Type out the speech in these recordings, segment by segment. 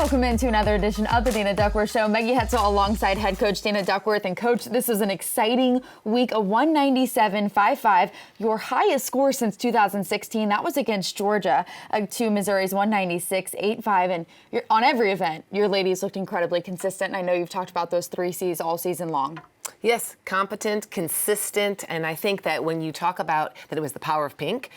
Welcome into another edition of the Dana Duckworth Show. Maggie Hetzel alongside head coach Dana Duckworth. And coach, this is an exciting week, a 197.55, your highest score since 2016. That was against Georgia to Missouri's 196.85. And on every event, your ladies looked incredibly consistent. And I know you've talked about those 3 C's all season long. Yes, competent, consistent, and I think that when you talk about that it was the power of pink,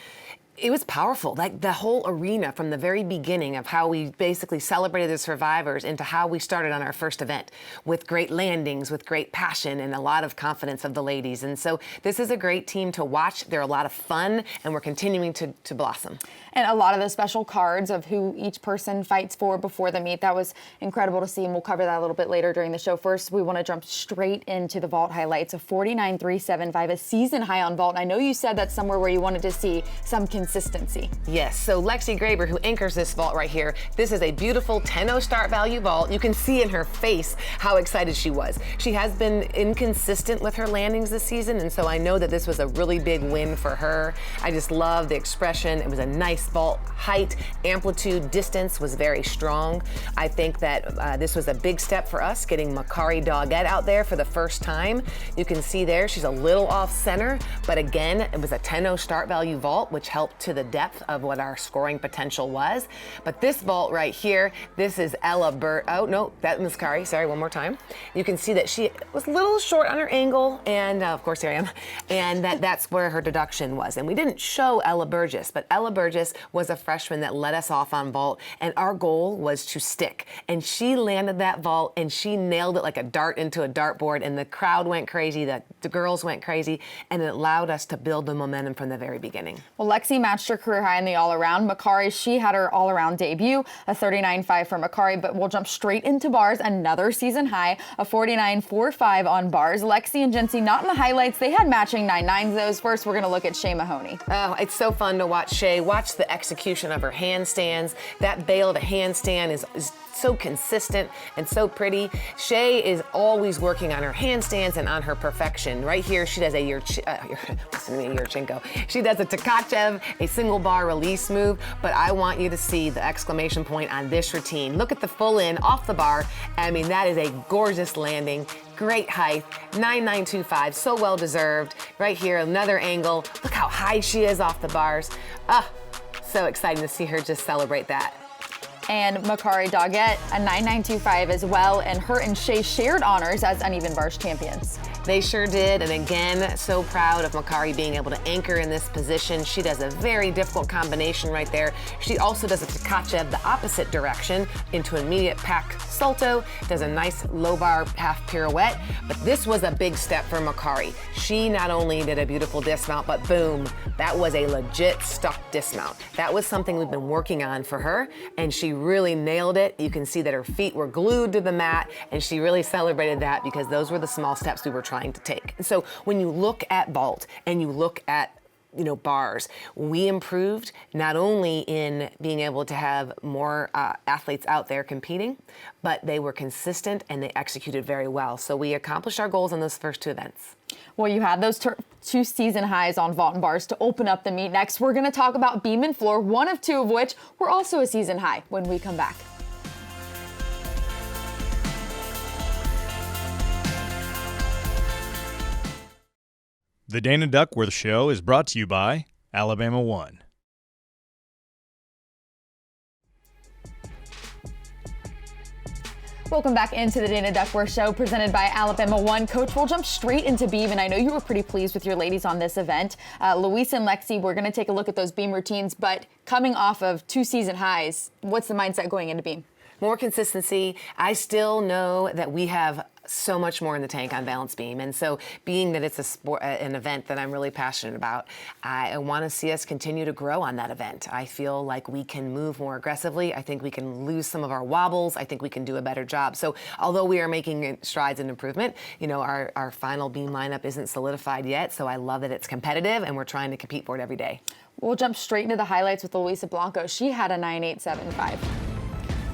it was powerful. Like the whole arena from the very beginning of how we basically celebrated the survivors into how we started on our first event with great landings, with great passion and a lot of confidence of the ladies. And so this is a great team to watch. They're a lot of fun and we're continuing to blossom. And a lot of the special cards of who each person fights for before the meet, that was incredible to see, and we'll cover that a little bit later during the show. First, we want to jump straight into the vault highlights. A 49.375, a season high on vault. And I know you said that's somewhere where you wanted to see some consistency. Yes, so Lexi Graber, who anchors this vault right here, this is a beautiful 10-0 start value vault. You can see in her face how excited she was. She has been inconsistent with her landings this season, and so I know that this was a really big win for her. I just love the expression. It was a nice vault. Height, amplitude, distance was very strong. I think that this was a big step for us, getting Makari Doggett out there for the first time. You can see there she's a little off center, but again, it was a 10-0 start value vault, which helped to the depth of what our scoring potential was. But this vault right here, this is Ella Burt. Oh, no, that was Makari. Sorry, one more time. You can see that she was a little short on her angle, and of course, here I am, and that's where her deduction was. And we didn't show Ella Burgess, but Ella Burgess was a freshman that led us off on vault, and our goal was to stick. And she landed that vault, and she nailed it like a dart into a dartboard, and the crowd went crazy, the girls went crazy, and it allowed us to build the momentum from the very beginning. Well, Lexi matched her career high in the all-around. Makari, she had her all-around debut, a 39.5 for Makari, but we'll jump straight into bars, another season high, a 49.45 on bars. Lexi and Jency not in the highlights. They had matching 9.9s. Those first, we're going to look at Shay Mahoney. Oh, it's so fun to watch Shay. Watch the execution of her handstands. That bail to handstand is so consistent and so pretty. Shay is always working on her handstands and on her perfection. Right here, she does a Yurchenko. She does a Tkachev, a single bar release move, but I want you to see the exclamation point on this routine. Look at the full in off the bar. I mean, that is a gorgeous landing. Great height, 9.925, so well deserved. Right here, another angle. Look how high she is off the bars. So exciting to see her just celebrate that. And Makari Doggett, a 9.925 as well, and her and Shay shared honors as uneven bars champions. They sure did, and again, so proud of Makari being able to anchor in this position. She does a very difficult combination right there. She also does a Tkachev the opposite direction into an immediate pack salto, does a nice low bar half pirouette, but this was a big step for Makari. She not only did a beautiful dismount, but boom, that was a legit stuck dismount. That was something we've been working on for her, and she really nailed it. You can see that her feet were glued to the mat, and she really celebrated that because those were the small steps we were trying to take. And so when you look at vault and you look at bars, we improved not only in being able to have more athletes out there competing, but they were consistent and they executed very well. So we accomplished our goals on those first 2 events. Well, you had those 2 season highs on vault and bars to open up the meet. Next, we're going to talk about beam and floor, one of 2 of which were also a season high when we come back. The Dana Duckworth Show is brought to you by Alabama One. Welcome back into the Dana Duckworth Show presented by Alabama One. Coach, we'll jump straight into beam, and I know you were pretty pleased with your ladies on this event. Luis and Lexi, we're going to take a look at those beam routines, but coming off of 2 season highs, what's the mindset going into beam? More consistency. I still know that we have so much more in the tank on balance beam, and so being that it's a sport, an event that I'm really passionate about, I want to see us continue to grow on that event. I feel like we can move more aggressively. I think we can lose some of our wobbles. I think we can do a better job. So although we are making strides and improvement, our final beam lineup isn't solidified yet, so I love that it's competitive and we're trying to compete for it every day. We'll jump straight into the highlights with Luisa Blanco. She had a 9.875.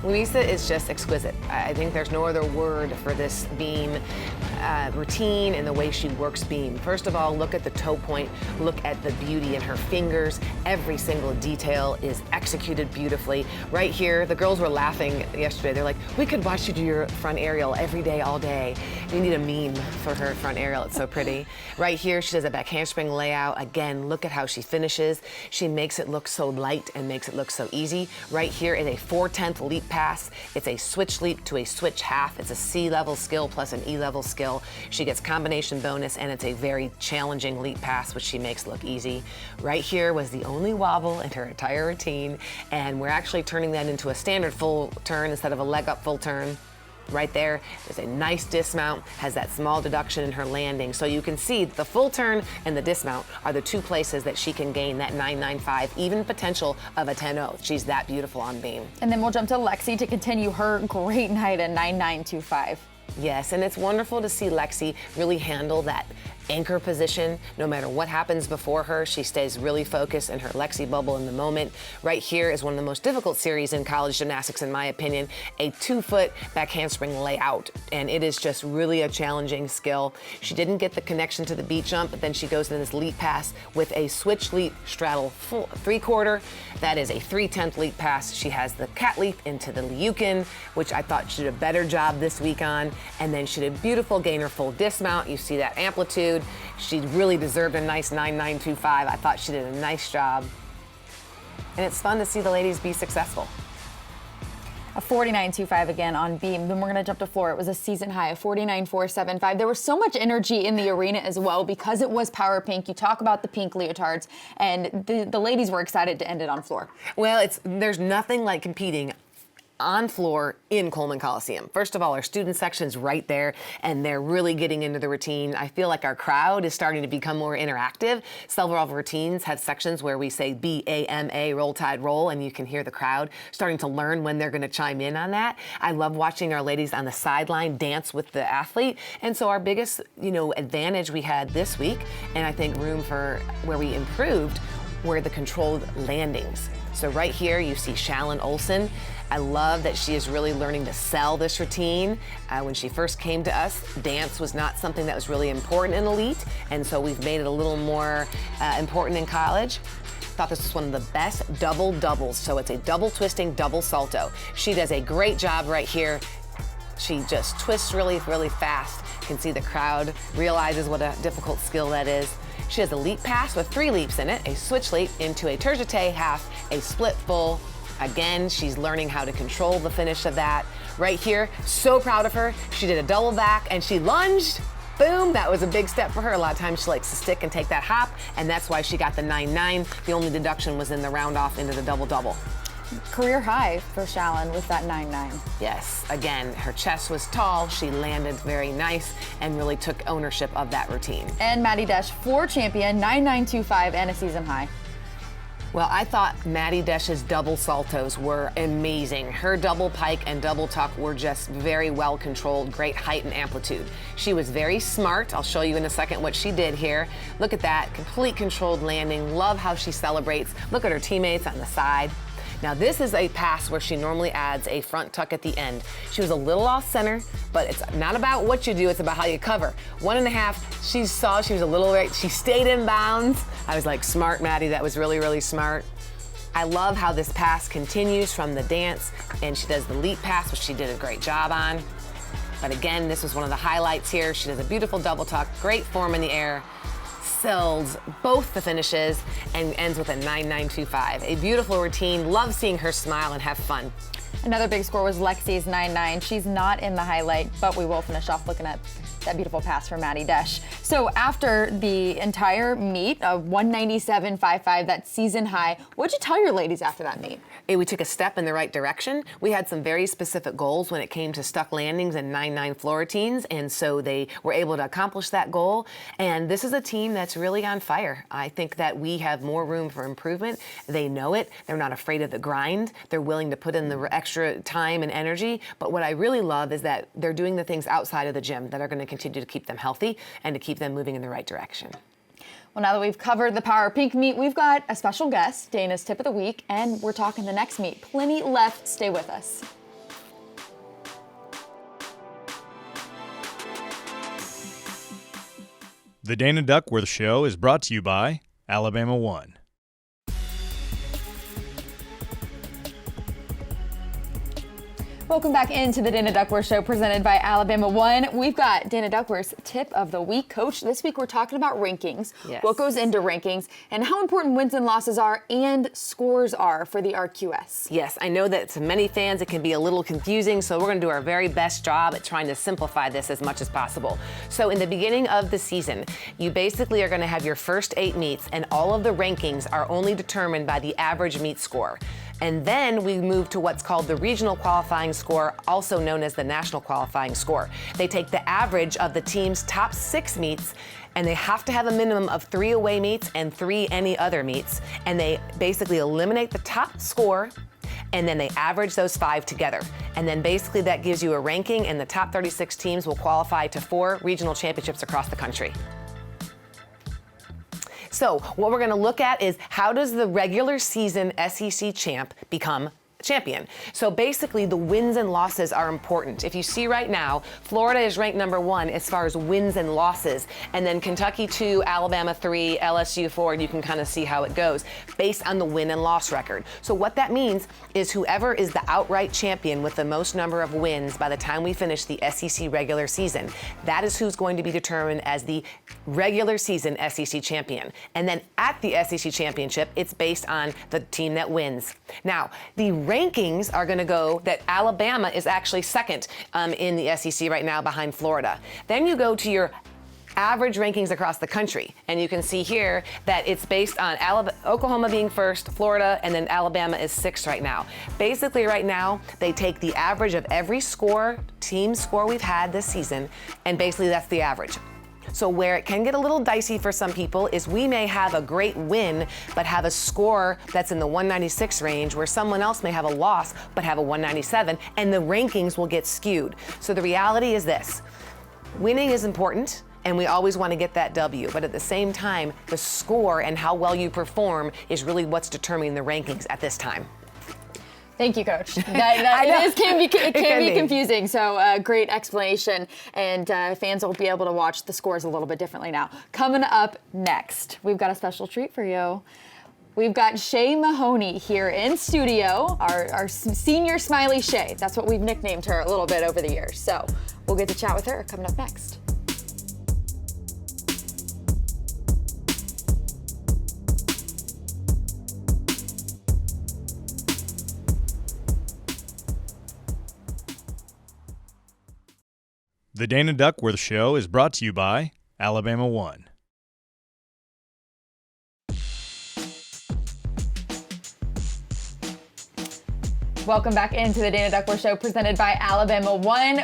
Luisa is just exquisite. I think there's no other word for this beam. routine and the way she works beam. First of all, look at the toe point, look at the beauty in her fingers. Every single detail is executed beautifully. Right here, the girls were laughing yesterday. They're like, we could watch you do your front aerial every day, all day. You need a meme for her front aerial, it's so pretty. Right here, she does a back handspring layout. Again, look at how she finishes. She makes it look so light and makes it look so easy. Right here is a 4/10 leap pass. It's a switch leap to a switch half. It's a C-level skill plus an E-level skill. She gets combination bonus, and it's a very challenging leap pass, which she makes look easy. Right here was the only wobble in her entire routine, and we're actually turning that into a standard full turn instead of a leg up full turn. Right there is a nice dismount, has that small deduction in her landing. So you can see the full turn and the dismount are the two places that she can gain that 9.95, even potential of a 10.0. She's that beautiful on beam. And then we'll jump to Lexi to continue her great night at 9.925. Yes, and it's wonderful to see Lexi really handle that anchor position. No matter what happens before her, she stays really focused in her Lexi bubble in the moment. Right here is one of the most difficult series in college gymnastics, in my opinion, a 2-foot back handspring layout. And it is just really a challenging skill. She didn't get the connection to the beat jump, but then she goes into this leap pass with a switch leap straddle full 3/4. That is a 3/10 leap pass. She has the cat leap into the Liukin, which I thought she did a better job this week on. And then she did a beautiful gainer full dismount. You see that amplitude. She really deserved a nice 9.925. I thought she did a nice job. And it's fun to see the ladies be successful. A 49.25 again on beam. Then we're going to jump to floor. It was a season high of 49.475. There was so much energy in the arena as well because it was power pink. You talk about the pink leotards, and the ladies were excited to end it on floor. Well, there's nothing like competing on floor in Coleman Coliseum. First of all, our student section's right there, and they're really getting into the routine. I feel like our crowd is starting to become more interactive. Several of our routines have sections where we say B-A-M-A, roll tide roll, and you can hear the crowd starting to learn when they're gonna chime in on that. I love watching our ladies on the sideline dance with the athlete, and so our biggest, advantage we had this week, and I think room for where we improved, were the controlled landings. So right here, you see Shallon Olsen. I love that she is really learning to sell this routine. When she first came to us, dance was not something that was really important in elite, and so we've made it a little more important in college. Thought this was one of the best double doubles. So it's a double twisting, double salto. She does a great job right here. She just twists really, really fast. You can see the crowd realizes what a difficult skill that is. She has a leap pass with 3 leaps in it, a switch leap into a terre half, a split full. Again, she's learning how to control the finish of that. Right here, so proud of her. She did a double back and she lunged. Boom, that was a big step for her. A lot of times she likes to stick and take that hop, and that's why she got the 9.9. The only deduction was in the round off into the double-double. Career high for Shallon with that 9.9. Yes, again, her chest was tall. She landed very nice and really took ownership of that routine. And Maddie Desch, floor champion, 9.925 and a season high. Well, I thought Maddie Desch's double saltos were amazing. Her double pike and double tuck were just very well controlled, great height and amplitude. She was very smart. I'll show you in a second what she did here. Look at that, complete controlled landing. Love how she celebrates. Look at her teammates on the side. Now this is a pass where she normally adds a front tuck at the end. She was a little off center, but it's not about what you do, it's about how you cover. 1.5, she saw she was a little right, she stayed in bounds. I was like, smart, Maddie, that was really, really smart. I love how this pass continues from the dance, and she does the leap pass, which she did a great job on. But again, this was one of the highlights here. She does a beautiful double tuck, great form in the air. Sells both the finishes and ends with a 9.925. A beautiful routine. Love seeing her smile and have fun. Another big score was Lexi's 9.9. She's not in the highlight, but we will finish off looking at that beautiful pass from Maddie Desch. So after the entire meet of 197.55, that season high, what'd you tell your ladies after that meet? We took a step in the right direction. We had some very specific goals when it came to stuck landings and 9.9 floor routines, and so they were able to accomplish that goal. And this is a team that's really on fire. I think that we have more room for improvement. They know it. They're not afraid of the grind. They're willing to put in the extra time and energy. But what I really love is that they're doing the things outside of the gym that are going to continue to keep them healthy and to keep them moving in the right direction. Well, now that we've covered the Power Pink meet, we've got a special guest, Dana's Tip of the Week, and we're talking the next meet. Plenty left. Stay with us. The Dana Duckworth Show is brought to you by Alabama One. Welcome back into the Dana Duckworth Show presented by Alabama One. We've got Dana Duckworth's tip of the week. Coach, this week we're talking about rankings, what goes into rankings, and how important wins and losses are and scores are for the RQS. Yes, I know that to many fans it can be a little confusing, so we're going to do our very best job at trying to simplify this as much as possible. So in the beginning of the season, you basically are going to have your first 8 meets, and all of the rankings are only determined by the average meet score. And then we move to what's called the regional qualifying score, also known as the national qualifying score. They take the average of the team's top 6 meets, and they have to have a minimum of 3 away meets and 3 any other meets. And they basically eliminate the top score, and then they average those 5 together. And then basically that gives you a ranking, and the top 36 teams will qualify to 4 regional championships across the country. So what we're going to look at is how does the regular season SEC champ become champion? So basically the wins and losses are important. If you see right now, Florida is ranked number 1 as far as wins and losses, and then Kentucky 2, Alabama 3, LSU 4, and you can kind of see how it goes based on the win and loss record. So what that means is whoever is the outright champion with the most number of wins by the time we finish the SEC regular season, that is who's going to be determined as the regular season SEC champion. And then at the SEC championship, it's based on the team that wins. Now, the rankings are going to go that Alabama is actually second in the SEC right now behind Florida. Then you go to your average rankings across the country, and you can see here that it's based on Oklahoma being first, Florida, and then Alabama is 6th right now. Basically right now, they take the average of every team score we've had this season, and basically that's the average. So where it can get a little dicey for some people is we may have a great win, but have a score that's in the 196 range, where someone else may have a loss, but have a 197, and the rankings will get skewed. So the reality is this: winning is important, and we always want to get that W, but at the same time, the score and how well you perform is really what's determining the rankings at this time. Thank you, Coach. It can be confusing, so great explanation, and fans will be able to watch the scores a little bit differently now. Coming up next, we've got a special treat for you. We've got Shay Mahoney here in studio, our senior Smiley Shay. That's what we've nicknamed her a little bit over the years. So we'll get to chat with her coming up next. The Dana Duckworth Show is brought to you by Alabama One. Welcome back into the Dana Duckworth Show presented by Alabama One.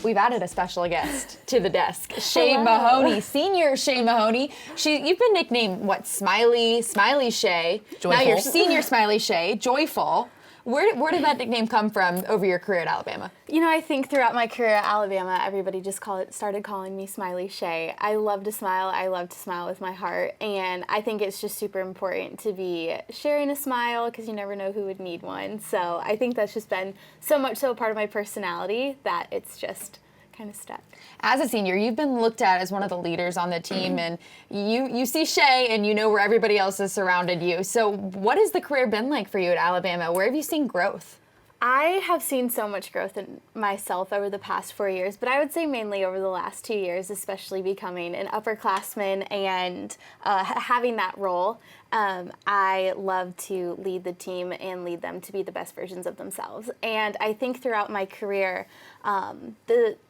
We've added a special guest to the desk, Shay Mahoney, senior Shay Mahoney. You've been nicknamed Smiley Shay. Joyful. Now you're senior Smiley Shay, joyful. Where did that nickname come from over your career at Alabama? You know, I think throughout my career at Alabama, everybody just started calling me Smiley Shay. I love to smile. I love to smile with my heart. And I think it's just super important to be sharing a smile because you never know who would need one. So I think that's just been so much so a part of my personality that it's just kind of stuck. As a senior, you've been looked at as one of the leaders on the team, and you see Shay and you know where everybody else has surrounded you. So what has the career been like for you at Alabama? Where have you seen growth? I have seen so much growth in myself over the past 4 years, but I would say mainly over the last 2 years, especially becoming an upperclassman and having that role. I love to lead the team and lead them to be the best versions of themselves. And I think throughout my career,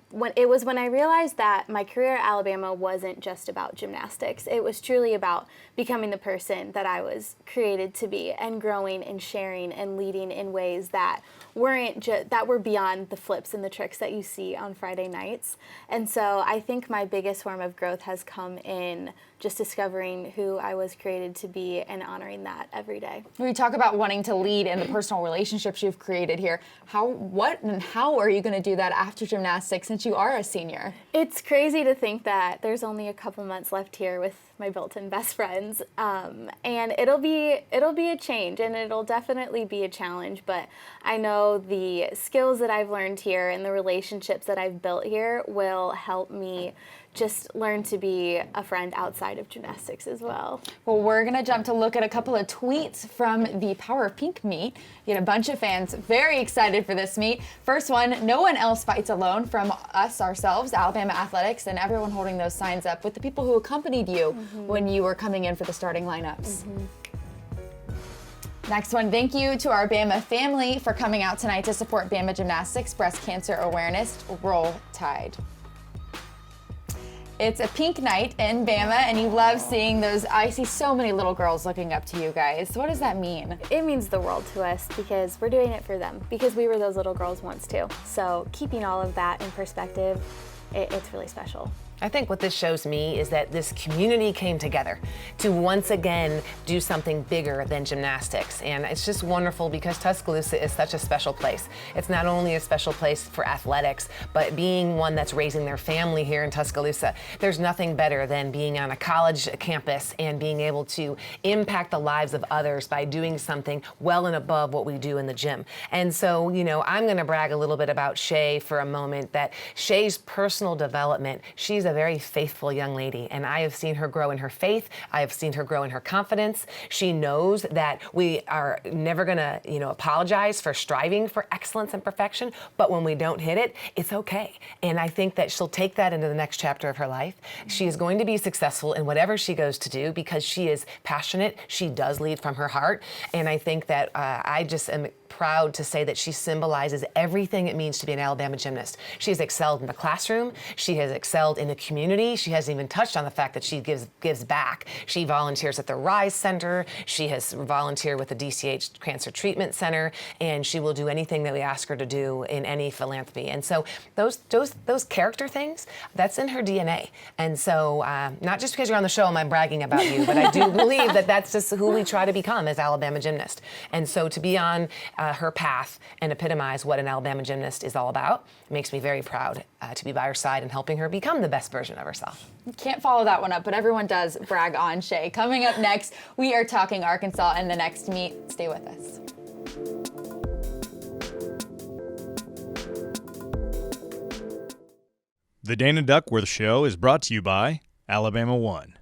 when I realized that my career at Alabama wasn't just about gymnastics. It was truly about becoming the person that I was created to be and growing and sharing and leading in ways that were beyond the flips and the tricks that you see on Friday nights. And so I think my biggest form of growth has come in just discovering who I was created to be and honoring that every day. When you talk about wanting to lead and the personal relationships you've created here, how are you going to do that after gymnastics since you are a senior? It's crazy to think that there's only a couple months left here with my built-in best friends, and it'll be a change, and it'll definitely be a challenge. But I know the skills that I've learned here and the relationships that I've built here will help me just learn to be a friend outside of gymnastics as well. Well, we're going to jump to look at a couple of tweets from the Power of Pink meet. You had a bunch of fans very excited for this meet. First one, no one else fights alone, from us ourselves, Alabama Athletics, and everyone holding those signs up with the people who accompanied you when you were coming in for the starting lineups. Next one, thank you to our Bama family for coming out tonight to support Bama Gymnastics Breast Cancer Awareness. Roll Tide. It's a pink night in Bama, and you love seeing those. I see so many little girls looking up to you guys. What does that mean? It means the world to us because we're doing it for them, because we were those little girls once too. So keeping all of that in perspective, it's really special. I think what this shows me is that this community came together to once again do something bigger than gymnastics. And it's just wonderful because Tuscaloosa is such a special place. It's not only a special place for athletics, but being one that's raising their family here in Tuscaloosa. There's nothing better than being on a college campus and being able to impact the lives of others by doing something well and above what we do in the gym. And so, you know, I'm going to brag a little bit about Shay for a moment, that Shay's personal development, she's a very faithful young lady, and I have seen her grow in her faith. I have seen her grow in her confidence. She knows that we are never going to, you know, apologize for striving for excellence and perfection, but when we don't hit it, it's okay. And I think that she'll take that into the next chapter of her life. She is going to be successful in whatever she goes to do because she is passionate. She does lead from her heart, and I think that I just am proud to say that she symbolizes everything it means to be an Alabama gymnast. She has excelled in the classroom. She has excelled in the community. She hasn't even touched on the fact that she gives back. She volunteers at the Rise Center. She has volunteered with the DCH Cancer Treatment Center, and she will do anything that we ask her to do in any philanthropy. And so those character things, that's in her DNA. And so not just because you're on the show am I bragging about you, but I do believe that that's just who we try to become as Alabama gymnasts. And so to be on her path and epitomize what an Alabama gymnast is all about makes me very proud to be by her side and helping her become the best version of herself. Can't follow that one up, but everyone does brag on Shay. Coming up next, we are talking Arkansas in the next meet. Stay with us. The Dana Duckworth Show is brought to you by Alabama One.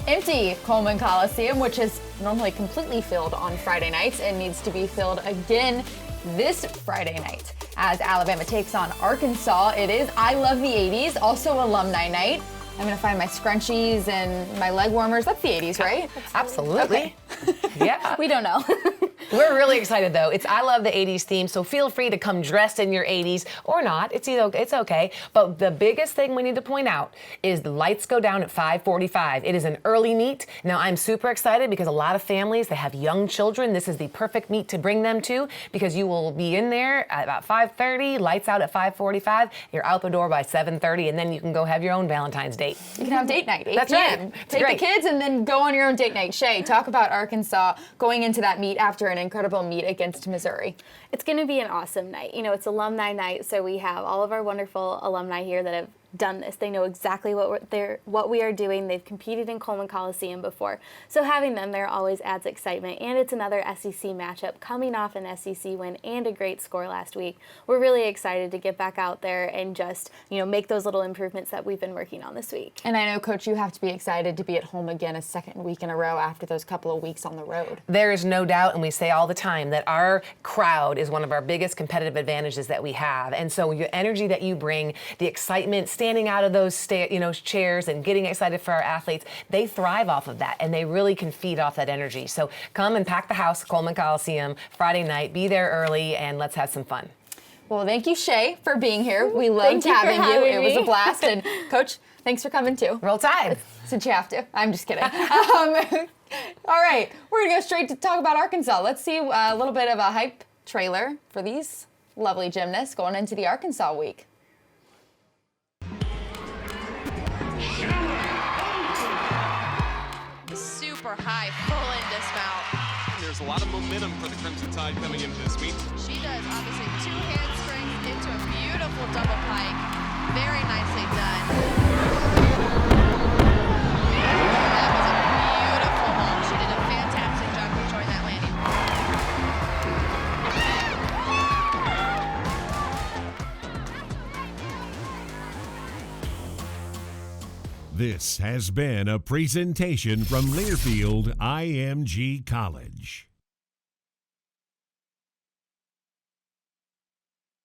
Empty Coleman Coliseum, which is normally completely filled on Friday nights and needs to be filled again this Friday night as Alabama takes on Arkansas. It is I Love the 80s, also alumni night. I'm going to find my scrunchies and my leg warmers. That's the 80s, right? Absolutely. Okay. Yeah. We don't know. We're really excited, though. It's I Love the 80s theme, so feel free to come dressed in your 80s or not. It's okay. But the biggest thing we need to point out is the lights go down at 5:45. It is an early meet. Now, I'm super excited because a lot of families, they have young children. This is the perfect meet to bring them to because you will be in there at about 5:30, lights out at 5:45. You're out the door by 7:30, and then you can go have your own Valentine's date. You can have date night, 8 That's p.m. right. Take the kids and then go on your own date night. Shay, talk about Arkansas going into that meet after an incredible meet against Missouri. It's going to be an awesome night. You know, it's alumni night, so we have all of our wonderful alumni here that have done this. They know exactly what we are doing. They've competed in Coleman Coliseum before. So having them there always adds excitement, and it's another SEC matchup coming off an SEC win and a great score last week. We're really excited to get back out there and just, you know, make those little improvements that we've been working on this week. And I know, Coach, you have to be excited to be at home again a second week in a row after those couple of weeks on the road. There is no doubt, and we say all the time, that our crowd is one of our biggest competitive advantages that we have. And so your energy that you bring, the excitement, standing out of those chairs and getting excited for our athletes, they thrive off of that, and they really can feed off that energy. So come and pack the house, Coleman Coliseum, Friday night. Be there early, and let's have some fun. Well, thank you, Shay, for being here. We loved having you. It was a blast. And Coach, thanks for coming too. Roll Tide. Since you have to. I'm just kidding. All right, we're gonna go straight to talk about Arkansas. Let's see a little bit of a hype trailer for these lovely gymnasts going into the Arkansas week. Super high full in dismount. there's a lot of momentum for the Crimson Tide coming into this meet. She does, obviously, 2 handsprings into a beautiful double pike. Very nicely done. That was a beautiful vault. She did a fantastic job controlling that landing. This has been a presentation from Learfield IMG College.